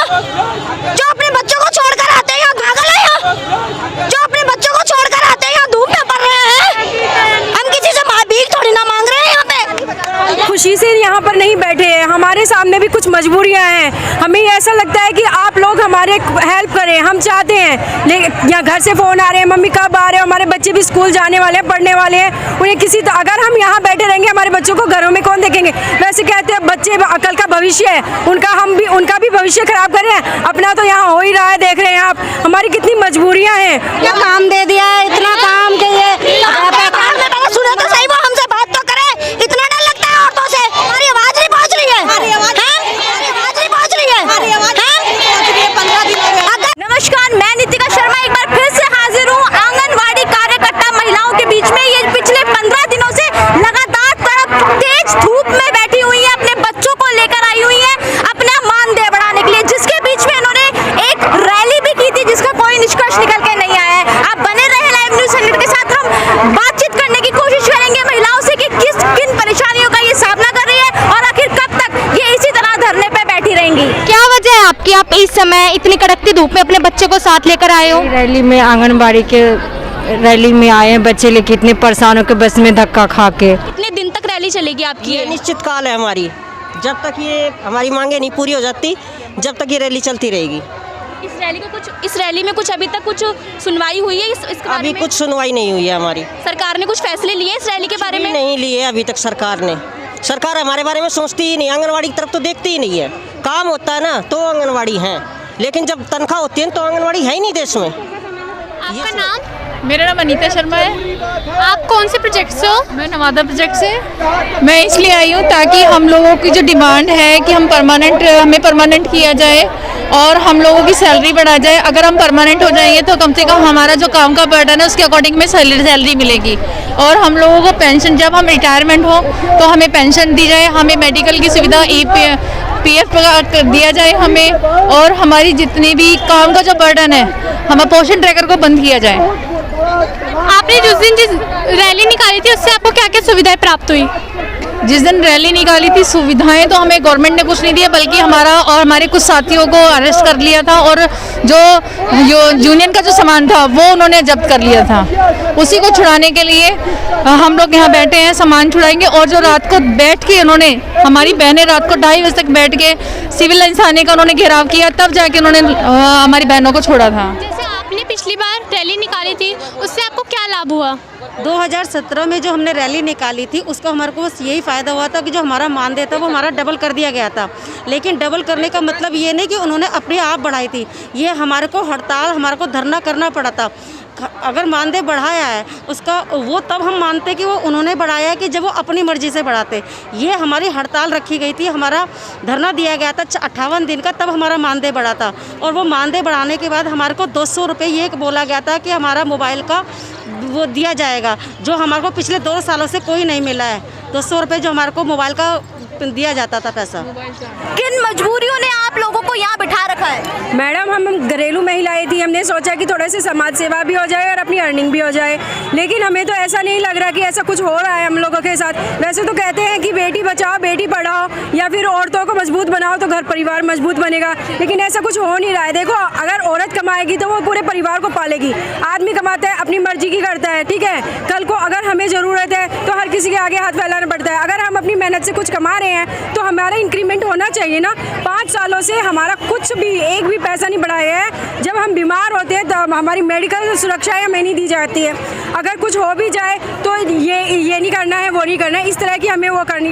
जो अपने बच्चों को छोड़कर आते हैं यहाँ पागल है यहाँ, जो अपने बच्चों को छोड़कर आते हैं यहाँ धूप में पड़ रहे हैं। हम किसी से भीख थोड़ी ना मांग रहे हैं यहाँ पे। खुशी से यहाँ पर नहीं बैठे हैं, हमारे सामने भी कुछ मजबूरियाँ हैं। हमें ऐसा लगता है कि आप लोग हमारे हेल्प करें, हम चाहते हैं। लेकिन यहाँ घर से फ़ोन आ रहे हैं, मम्मी कब आ रहे हैं, हमारे बच्चे भी स्कूल जाने वाले हैं, पढ़ने वाले हैं। उन्हें अगर हम यहाँ बैठे रहेंगे हमारे बच्चों को घरों में कौन देखेंगे। वैसे कहते हैं बच्चे कल का भविष्य है, उनका भी भविष्य खराब कर रहे हैं, अपना तो यहाँ हो ही रहा है। देख रहे हैं आप हमारी कितनी मजबूरियाँ हैं। क्या काम दे दिया है, इतना काम के ये सुने तो सही, वो हमसे बात तो करे। इतना डर लगता है औरतों से, हमारी आवाज नहीं पहुँच रही है, हमारी आवाज नहीं पहुँच रही है। नमस्कार, मैं नितिका शर्मा एक बार फिर से हाजिर हूँ आंगनवाड़ी कार्यकर्ता महिलाओं के बीच में। ये पिछले 15 दिनों से लगातार तेज धूप में बैठी हुई है, अपने बच्चों को लेकर आई हुई है अपना मानदेय बढ़ाने के लिए, जिसके बीच में इन्होंने एक रैली भी की थी जिसका कोई निष्कर्ष निकल के नहीं आया है। आप बने रहे लाइव न्यूज़ 100 के साथ, हम बातचीत करने की कोशिश करेंगे महिलाओं से कि किन परेशानियों का ये सामना कर रही है और आखिर कब तक ये इसी तरह धरने पे बैठी रहेंगी। क्या वजह है आपकी, आप इस समय इतनी कड़कती धूप में अपने बच्चे को साथ लेकर आए हो? रैली में, आंगनबाड़ी के रैली में आए हैं बच्चे लेके, इतने परेशान होकर बस में धक्का खा के। कितने दिन तक रैली चलेगी आपकी? ये निश्चित काल है हमारी, जब तक ये हमारी मांगे नहीं पूरी हो जाती जब तक ये रैली चलती रहेगी। इस रैली में कुछ अभी तक कुछ सुनवाई हुई है इसके बारे अभी में? कुछ सुनवाई नहीं हुई है हमारी। सरकार ने कुछ फैसले लिए इस रैली के बारे में? नहीं लिए अभी तक सरकार ने। सरकार हमारे बारे में सोचती ही नहीं, आंगनवाड़ी की तरफ तो देखती ही नहीं है। काम होता है ना तो आंगनवाड़ी है, लेकिन जब तनख्वाह होती है तो आंगनवाड़ी है ही नहीं देश में। आपका नाम? मेरा नाम अनीता शर्मा है। आप कौन से प्रोजेक्ट से हो? मैं नवादा प्रोजेक्ट से। मैं इसलिए आई हूँ ताकि हम लोगों की जो डिमांड है कि हमें परमानेंट किया जाए और हम लोगों की सैलरी बढ़ा जाए। अगर हम परमानेंट हो जाएंगे तो कम से कम हमारा जो काम का बर्डन है उसके अकॉर्डिंग में सैलरी मिलेगी। और हम लोगों को पेंशन, जब हम रिटायरमेंट हो तो हमें पेंशन दी जाए, हमें मेडिकल की सुविधा PF दिया जाए हमें, और हमारी जितनी भी काम का जो बर्डन है हमें पोषण ट्रैकर को बंद किया जाए। आपने जिस रैली निकाली थी उससे आपको क्या क्या सुविधाएं प्राप्त हुई? जिस दिन रैली निकाली थी सुविधाएं तो हमें गवर्नमेंट ने कुछ नहीं दिया, बल्कि हमारा और हमारे कुछ साथियों को अरेस्ट कर लिया था और जो यूनियन का जो सामान था वो उन्होंने जब्त कर लिया था। उसी को छुड़ाने के लिए हम लोग यहाँ बैठे हैं, सामान छुड़ाएंगे। और जो रात को बैठ के उन्होंने, हमारी बहनें रात को 2:30 बजे तक बैठ के सिविल लाइन थाने का उन्होंने घेराव किया, तब जाके उन्होंने हमारी बहनों को छोड़ा था। जैसे आपने पिछली बार रैली निकाली थी उससे आपको क्या लाभ हुआ? 2017 में जो हमने रैली निकाली थी उसका हमारे को बस यही फ़ायदा हुआ था कि जो हमारा मानदेय था वो हमारा डबल कर दिया गया था। लेकिन डबल करने का मतलब ये नहीं कि उन्होंने अपने आप बढ़ाई थी, ये हमारे को हड़ताल, हमारे को धरना करना पड़ा था। अगर मानदेय बढ़ाया है उसका वो तब हम मानते कि वो उन्होंने बढ़ाया है कि जब वो अपनी मर्ज़ी से बढ़ाते। ये हमारी हड़ताल रखी गई थी, हमारा धरना दिया गया था 58 दिन का, तब हमारा मानदेय बढ़ा था। और वो मानदेय बढ़ाने के बाद हमारे को 200 रुपये ये बोला गया था कि हमारा मोबाइल का वो दिया जाएगा, जो हमारे को पिछले 2 सालों से कोई नहीं मिला है। 200 रुपये जो हमारे को मोबाइल का दिया जाता था पैसा। किन मजबूरियों ने आप लोगों को यहाँ बिठा रखा है? मैडम, हम घरेलू महिलाएं थी, हमने सोचा कि थोड़ा सा समाज सेवा भी हो जाए और अपनी अर्निंग भी हो जाए, लेकिन हमें तो ऐसा नहीं लग रहा कि ऐसा कुछ हो रहा है हम लोगों के साथ। वैसे तो कहते हैं कि बेटी बचाओ बेटी पढ़ाओ या फिर औरतों को मजबूत बनाओ तो घर परिवार मजबूत बनेगा, लेकिन ऐसा कुछ हो नहीं रहा है। देखो, अगर औरत कमाएगी तो वो पूरे परिवार को पालेगी, आदमी कमाता है अपनी मर्जी की करता है, ठीक है। कल को अगर हमें ज़रूरत है तो हर किसी के आगे हाथ फैलाना पड़ता है। अगर हम अपनी मेहनत से कुछ कमा रहे हैं तो हमारा इंक्रीमेंट होना चाहिए ना। 5 सालों से हमारा कुछ भी एक भी पैसा नहीं बढ़ाया है। जब हम बीमार होते हैं तो हमारी मेडिकल सुरक्षा हमें नहीं दी जाती है। अगर कुछ हो भी जाए तो ये नहीं करना है, वो नहीं करना है, इस तरह की हमें वो करनी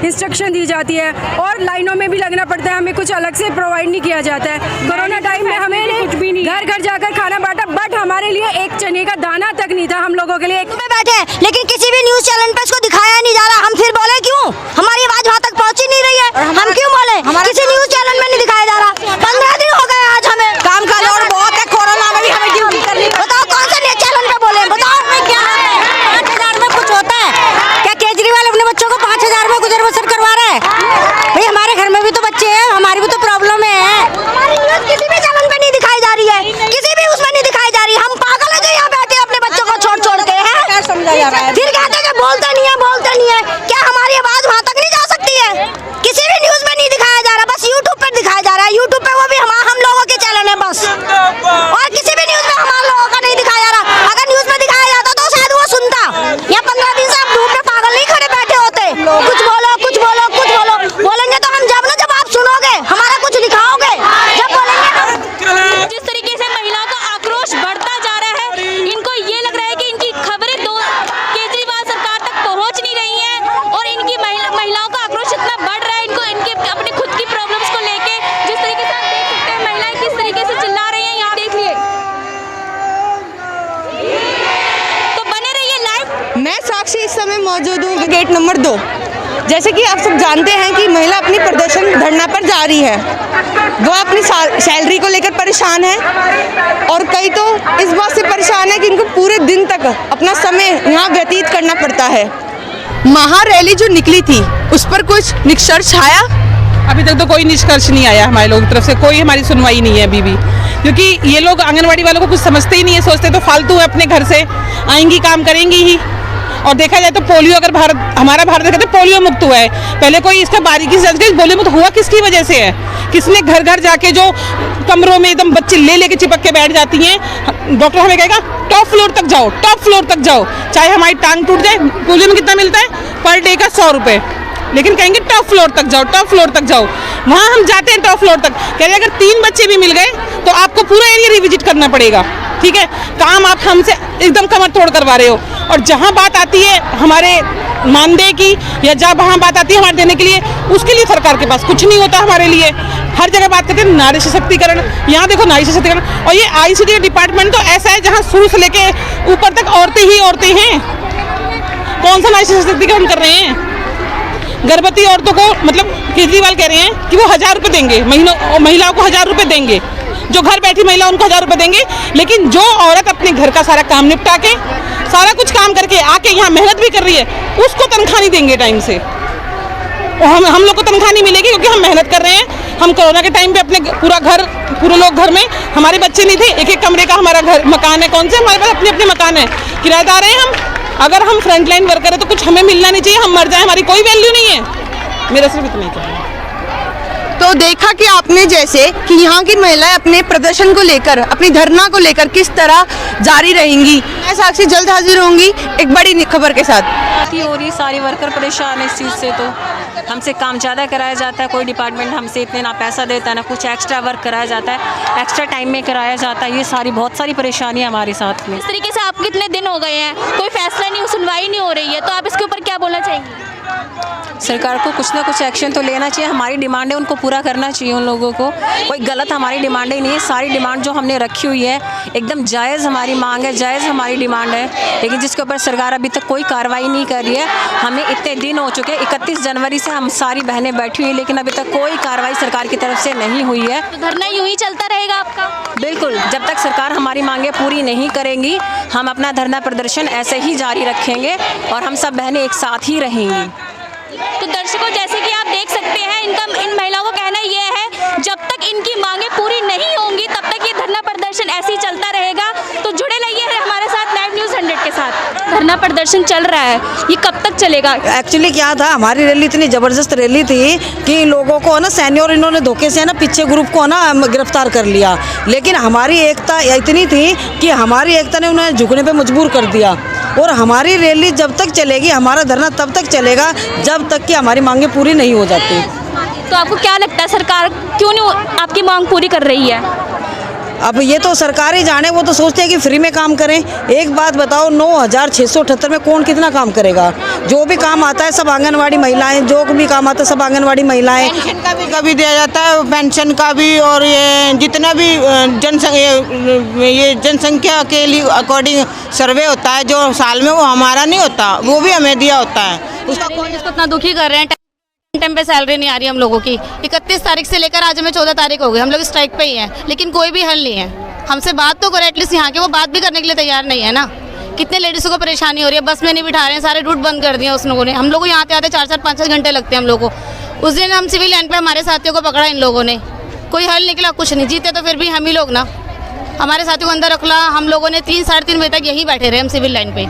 इंस्ट्रक्शन दी जाती है। और लाइनों में भी लगना पड़ता है, हमें कुछ अलग से प्रोवाइड नहीं किया जाता है। कोरोना टाइम में हमें कुछ भी नहीं, घर घर जाकर खाना बांटा, बट हमारे लिए एक चने का दाना तक नहीं था हम लोगों के लिए। में बैठे लेकिन किसी भी न्यूज़ चैनल पे इसको दिखाया नहीं जा रहा। हम फिर बोले क्यों? हमारी आवाज़ वहाँ तक पहुँच ही नहीं रही है, हम क्यों बोले? किसी न्यूज़ चैनल में नहीं दिखाया जा रहा। 15 दिन हो गए आज हमें, काम का लोड बहुत है, कोरोना में भी हमें ड्यूटी करनी। बताओ कौन से न्यूज़ चैनल पे बोले? बताओ क्या है? 5000 में कुछ होता है क्या? केजरीवाल अपने बच्चों को 5000 में गुजर बसर करवा रहा है? भाई हमारे घर में भी तो बच्चे हैं, हमारी भी तो प्रॉब्लम है। हमारी न्यूज़ किसी भी चैनल पे नहीं दिखाई जा रही है, किसी भी उसमें नहीं दिखाई जा रही। हम पागल है जो यहाँ बैठे अपने बच्चों को छोड़ के हैं। फिर कहते हैं बोलते नहीं है, मौजूद हूँ गेट नंबर 2। जैसे कि आप सब जानते हैं कि महिला अपनी प्रदर्शन धरना पर जा रही है, वो अपनी सैलरी को लेकर परेशान है और कई तो इस बात से परेशान है कि इनको पूरे दिन तक अपना समय यहाँ व्यतीत करना पड़ता है। महारैली जो निकली थी उस पर कुछ निष्कर्ष आया? अभी तक तो कोई निष्कर्ष नहीं आया हमारे लोगों की तरफ से, कोई हमारी सुनवाई नहीं है अभी भी, क्योंकि ये लोग आंगनवाड़ी वालों को कुछ समझते ही नहीं है, सोचते तो फालतू है, अपने घर से आएंगी काम करेंगी ही। और देखा जाए तो पोलियो, अगर हमारा भारत देखा तो पोलियो मुक्त हुआ है, पहले कोई इसका बारीकी से समझे पोलियो मुक्त हुआ किसकी वजह से है? किसने घर घर जाके जो कमरों में एकदम बच्चे ले लेके चिपक के बैठ जाती हैं, डॉक्टर हमें कहेगा टॉप फ्लोर तक जाओ, टॉप फ्लोर तक जाओ, चाहे हमारी टांग टूट जाए। पोलियो में कितना मिलता है पर डे का 100 रुपये, लेकिन कहेंगे टॉप फ्लोर तक जाओ, टॉप फ्लोर तक जाओ। वहाँ हम जाते हैं टॉप फ्लोर तक, कह रहे अगर 3 बच्चे भी मिल गए तो आपको पूरा एरिया रिविजिट करना पड़ेगा, ठीक है? काम आप हमसे एकदम कमर तोड़ करवा रहे हो। और जहाँ बात आती है हमारे मानदेय की या जहाँ बात आती है हमारे देने के लिए, उसके लिए सरकार के पास कुछ नहीं होता हमारे लिए। हर जगह बात करते हैं नारी सशक्तिकरण, यहाँ देखो नारी सशक्तिकरण, और ये ICT डिपार्टमेंट तो ऐसा है जहाँ शुरू से लेके ऊपर तक औरतें ही औरतें हैं। कौन सा नारी सशक्तिकरण कर रहे हैं? गर्भवती औरतों को मतलब केजरीवाल कह रहे हैं कि वो 1000 रुपये देंगे, महिलाओं को 1000 रुपये देंगे, जो घर बैठी महिला उनको 1000 रुपये देंगे, लेकिन जो औरत अपने घर का सारा काम निपटा के सारा कुछ काम करके आके यहाँ मेहनत भी कर रही है, उसको तनख्वाह नहीं देंगे टाइम से। हम लोग को तनख्वाह नहीं मिलेगी क्योंकि हम मेहनत कर रहे हैं। हम कोरोना के टाइम पे अपने पूरे लोग घर में, हमारे बच्चे नहीं थे, एक कमरे का हमारा घर मकान है, कौन से हमारे पास अपने मकान है, किराएदार हैं हम। अगर हम फ्रंट लाइन वर्कर है तो कुछ हमें मिलना नहीं चाहिए, हम मर जाए हमारी कोई वैल्यू नहीं है। मेरा सिर्फ इतना ही कहना है। तो देखा कि आपने जैसे कि यहाँ की महिलाएं अपने प्रदर्शन को लेकर, अपनी धरना को लेकर किस तरह जारी रहेंगी। मैं साक्षी जल्द हाजिर होंगी एक बड़ी खबर के साथ। हो रही सारी वर्कर परेशान है इस चीज़ से, तो हमसे काम ज़्यादा कराया जाता है, कोई डिपार्टमेंट हमसे इतने ना पैसा देता है ना कुछ एक्स्ट्रा वर्क कराया जाता है, एक्स्ट्रा टाइम में कराया जाता है। ये बहुत सारी परेशानी है हमारे साथ में। इस तरीके से आप कितने दिन हो गए हैं, कोई फैसला नहीं, सुनवाई नहीं हो रही है, तो आप इसके ऊपर क्या बोलना चाहेंगे? सरकार को कुछ ना कुछ एक्शन तो लेना चाहिए, हमारी डिमांड है उनको पूरा करना चाहिए उन लोगों को। कोई गलत हमारी डिमांड ही नहीं है, सारी डिमांड जो हमने रखी हुई है एकदम जायज़ हमारी मांग है, जायज़ हमारी डिमांड है, लेकिन जिसके ऊपर सरकार अभी तक कोई कार्रवाई नहीं कर रही है। हमें इतने दिन हो चुके हैं, 31 जनवरी से हम सारी बहनें बैठी हुई हैं, लेकिन अभी तक कोई कार्रवाई सरकार की तरफ से नहीं हुई है। तो धरना यूँ ही चलता रहेगा आपका? बिल्कुल, जब तक सरकार हमारी मांगें पूरी नहीं करेंगी हम अपना धरना प्रदर्शन ऐसे ही जारी रखेंगे और हम सब बहनें एक साथ ही रहेंगी। तो दर्शकों, जैसे कि आप देख सकते हैं, इन महिलाओं का कहना ये है जब तक इनकी मांगें पूरी नहीं होंगी तब तक ये धरना प्रदर्शन ऐसे ही चलता रहेगा। तो जुड़े रहिए हमारे साथ लाइव न्यूज़ 100 के साथ। धरना प्रदर्शन चल रहा है, ये कब तक चलेगा? एक्चुअली क्या था, हमारी रैली इतनी ज़बरदस्त रैली थी कि लोगों को ना सैन्य इन्होंने धोखे से ना पीछे ग्रुप को ना गिरफ्तार कर लिया, लेकिन हमारी एकता इतनी थी कि हमारी एकता ने उन्हें झुकने पे मजबूर कर दिया। और हमारी रैली जब तक चलेगी, हमारा धरना तब तक चलेगा जब तक कि हमारी मांगें पूरी नहीं हो जाती। तो आपको क्या लगता है सरकार क्यों नहीं आपकी मांग पूरी कर रही है? अब ये तो सरकार ही जाने, वो तो सोचते हैं कि फ्री में काम करें। एक बात बताओ, 9678 में कौन कितना काम करेगा? जो भी काम आता है सब आंगनवाड़ी महिलाएं, जो भी काम आता है सब आंगनवाड़ी महिलाएं। पेंशन का भी कभी दिया जाता है, पेंशन का भी, और ये जितना भी जनसंख्या के लिए अकॉर्डिंग सर्वे होता है जो साल में, वो हमारा नहीं होता, वो भी हमें दिया होता है। उसका कौन जिसको इतना दुखी कर रहे हैं, टाइम पे सैलरी नहीं आ रही हम लोगों की। 31 तारीख से लेकर आज हमें 14 तारीख हो गई, हम लोग स्ट्राइक पे ही हैं, लेकिन कोई भी हल नहीं है। हमसे बात तो करें एटलीस्ट, यहाँ के वो बात भी करने के लिए तैयार नहीं है ना। कितने लेडीज़ों को परेशानी हो रही है, बस में नहीं बिठा रहे हैं, सारे रूट बंद कर दिए उस लोगों ने। हम लोग को यहाँ आते 4-4 5-6 घंटे लगते हैं हम लोग को। उस दिन हम सिविल लाइन पे हमारे साथियों को पकड़ा इन लोगों ने, कोई हल निकला कुछ नहीं। जीते तो फिर भी हम ही लोग ना, हमारे साथियों को अंदर रखला। हम लोगों ने 3-3:30 बजे तक यहीं बैठे रहे हम सिविल लाइन पे।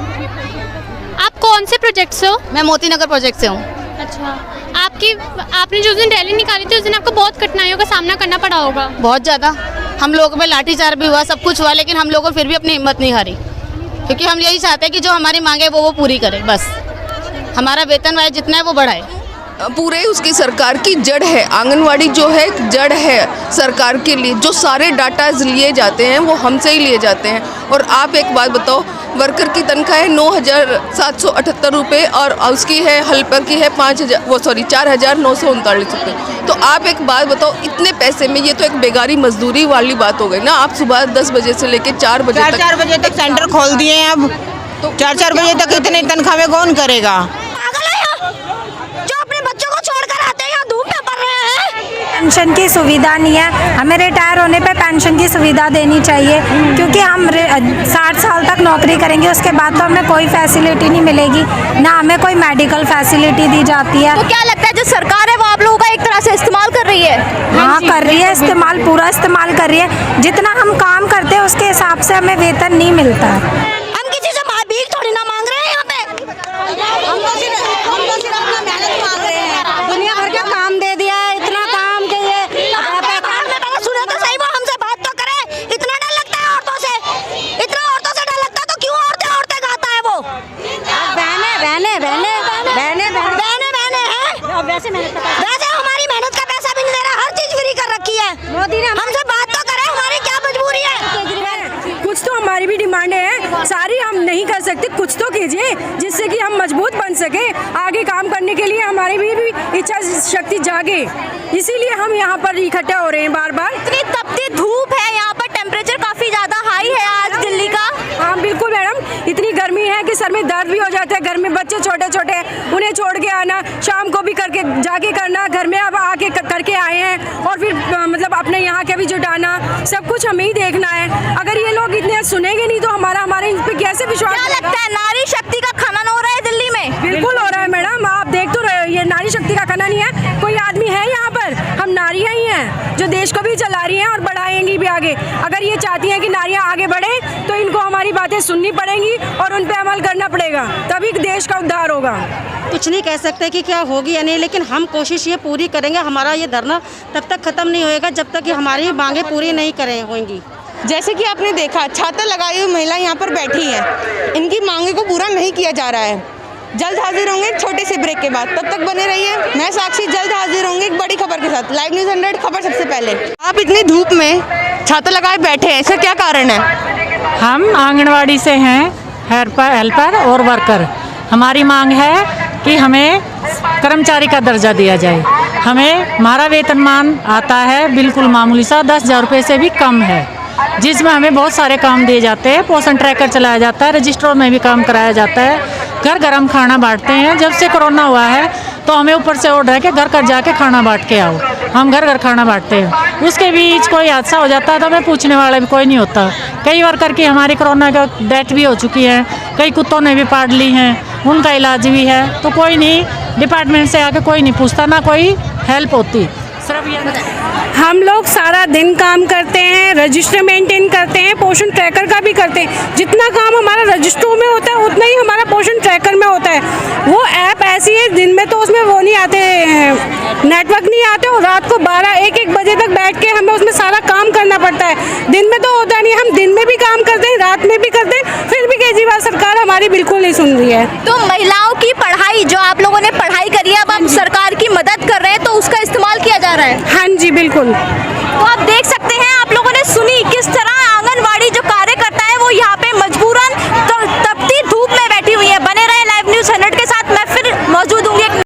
आप कौन से प्रोजेक्ट से हो? मैं मोती नगर प्रोजेक्ट से हूँ। अच्छा, आपने जो दिन रैली निकाली थी उस दिन आपको बहुत कठिनाइयों का सामना करना पड़ा होगा? बहुत ज़्यादा, हम लोगों पे लाठीचार्ज भी हुआ, सब कुछ हुआ, लेकिन हम लोगों को फिर भी अपनी हिम्मत नहीं हारी, क्योंकि हम यही चाहते हैं कि जो हमारी मांगे वो पूरी करें। बस हमारा वेतन वाय जितना है वो बढ़ाए। पूरे उसकी सरकार की जड़ है, आंगनवाड़ी जो है जड़ है सरकार के लिए। जो सारे डाटाज लिए जाते हैं वो हमसे ही लिए जाते हैं। और आप एक बात बताओ, वर्कर की तनख्वाह है 9778 रुपये और उसकी है हेल्पर की है 493939 रुपये। तो आप एक बात बताओ, इतने पैसे में ये तो एक बेगारी मजदूरी वाली बात हो गई ना। आप सुबह 10 बजे से लेकर 4 बजे तक सेंटर खोल दिए हैं अब, 4-4 बजे तक इतने तनख्वाह में कौन करेगा? जो अपने बच्चों को छोड़कर आते हैं यहाँ धूप में पड़ रहे हैं। पेंशन की सुविधा नहीं है, हमें रिटायर होने पे पेंशन की सुविधा देनी चाहिए, क्योंकि हम 60 साल तक नौकरी करेंगे, उसके बाद तो हमें कोई फैसिलिटी नहीं मिलेगी, ना हमें कोई मेडिकल फैसिलिटी दी जाती है। तो क्या लगता है जो सरकार है वो आप लोगों का एक तरह से इस्तेमाल कर रही है? हाँ कर रही है, इस्तेमाल पूरा इस्तेमाल कर रही है। जितना हम काम करते हैं उसके हिसाब से हमें वेतन नहीं मिलता है। हम किसी से भीख थोड़ी ना मांग रहे हैं यहाँ पे, हम तो सिर्फ अपना मेहनत मांग रहे हैं। दुनिया भर का काम दे दिया है, इतना काम के ये सुने तो सही, वो हमसे बात तो करे। इतना डर लगता है औरतों से, इतना औरतों से डर लगता है तो क्यों औरतें औरतें गाता है वो? बहने हैं। वैसे हमारी मेहनत का पैसा भी नहीं दे रहा, हर चीज फ्री कर रखी है मोदी ने। हमसे बात तो करे, हमारी क्या मजबूरी है? कुछ तो हमारी भी डिमांड है, सारी हम नहीं कर सकते, कुछ तो कीजिए जिससे कि हम मजबूत बन सके, आगे काम करने के लिए हमारी भी इच्छा शक्ति जागे, इसीलिए हम यहाँ पर इकट्ठे हो रहे हैं बार बार। इतनी तपती धूप है, यहाँ पर टेम्परेचर काफी ज्यादा हाई है आज दिल्ली का। हाँ बिल्कुल मैडम, इतनी गर्मी है कि सर में दर्द भी हो जाता है। घर में बच्चे छोटे छोटे हैं, उन्हें छोड़ के आना, शाम को भी करके जाके करना, घर में अब आके करके आए हैं, और फिर मतलब अपने यहाँ के भी जुटाना, सब कुछ हमें ही देखना है। अगर ये लोग इतने सुनेंगे नहीं तो हमारे इन पे कैसे विश्वास? क्या लगता है नारी शक्ति का खनन हो रहा है दिल्ली में? बिल्कुल हो रहा है मैडम, आप देख तो रहे हो, ये नारी शक्ति का खनन नहीं है। कोई आदमी है यहाँ पर? हम नारियाँ ही हैं जो देश को भी चला रही हैं और बढ़ाएंगी भी आगे। अगर ये चाहती हैं कि नारियाँ आगे बढ़े तो इनको हमारी बातें सुननी पड़ेंगी और उन पे अमल करना पड़ेगा, तभी देश का उद्धार होगा। कुछ नहीं कह सकते कि क्या होगी या नहीं, लेकिन हम कोशिश ये पूरी करेंगे। हमारा ये धरना तब तक खत्म नहीं होएगा जब तक कि हमारी मांगे पूरी नहीं करें होंगी। जैसे कि आपने देखा, छाता लगाई हुई महिला यहाँ पर बैठी है, इनकी मांगे को पूरा नहीं किया जा रहा है। जल्द हाजिर होंगे छोटे से ब्रेक के बाद, तब तक बने रहिए। मैं साक्षी जल्द हाजिर होंगे एक बड़ी खबर के साथ। लाइव न्यूज़ 100 खबर सबसे पहले। आप इतनी धूप में छाता लगाए बैठे हैं, इसका क्या कारण है? हम आंगनवाड़ी से हैं, हेल्पर और वर्कर। हमारी मांग है कि हमें कर्मचारी का दर्जा दिया जाए। हमारा वेतनमान आता है बिल्कुल मामूली सा 10,000 रुपये से भी कम है, जिसमें हमें बहुत सारे काम दिए जाते हैं। पोषण ट्रैकर चलाया जाता है, रजिस्टरों में भी काम कराया जाता है, घर घर हम खाना बांटते हैं। जब से कोरोना हुआ है तो हमें ऊपर से ऑर्डर है कि घर घर जाके खाना बांट के आओ। हम घर घर खाना बांटते हैं, उसके बीच कोई हादसा हो जाता है तो हमें पूछने वाला भी कोई नहीं होता। कई वर्कर की हमारी कोरोना का डेथ भी हो चुकी है, कई कुत्तों ने भी पाड़ ली हैं, उनका इलाज भी है, तो कोई नहीं डिपार्टमेंट से आके कोई नहीं पूछता, ना कोई हेल्प होती। सिर्फ ये हम लोग सारा दिन काम करते हैं, रजिस्टर मेंटेन करते हैं, पोषण ट्रैकर का भी करते हैं। जितना काम हमारा रजिस्टरों में होता है उतना ही हमारा पोषण ट्रैकर में होता है। वो ऐप ऐसी है, दिन में तो उसमें वो नहीं आते, नेटवर्क नहीं आते, और रात को 12-1 बजे तक बैठ के हमें उसमें सारा काम करना पड़ता है। दिन में तो होता नहीं, हम दिन में भी काम करते हैं, रात में भी करते हैं, फिर भी केजरीवाल सरकार हमारी बिल्कुल नहीं सुन रही है। तो महिलाओं की पढ़ाई, जो आप लोगों ने पढ़ाई करी है, अब आप सरकार की मदद कर रहे हैं, तो उसका इस्तेमाल किया जा रहा है? हाँ जी बिल्कुल। तो आप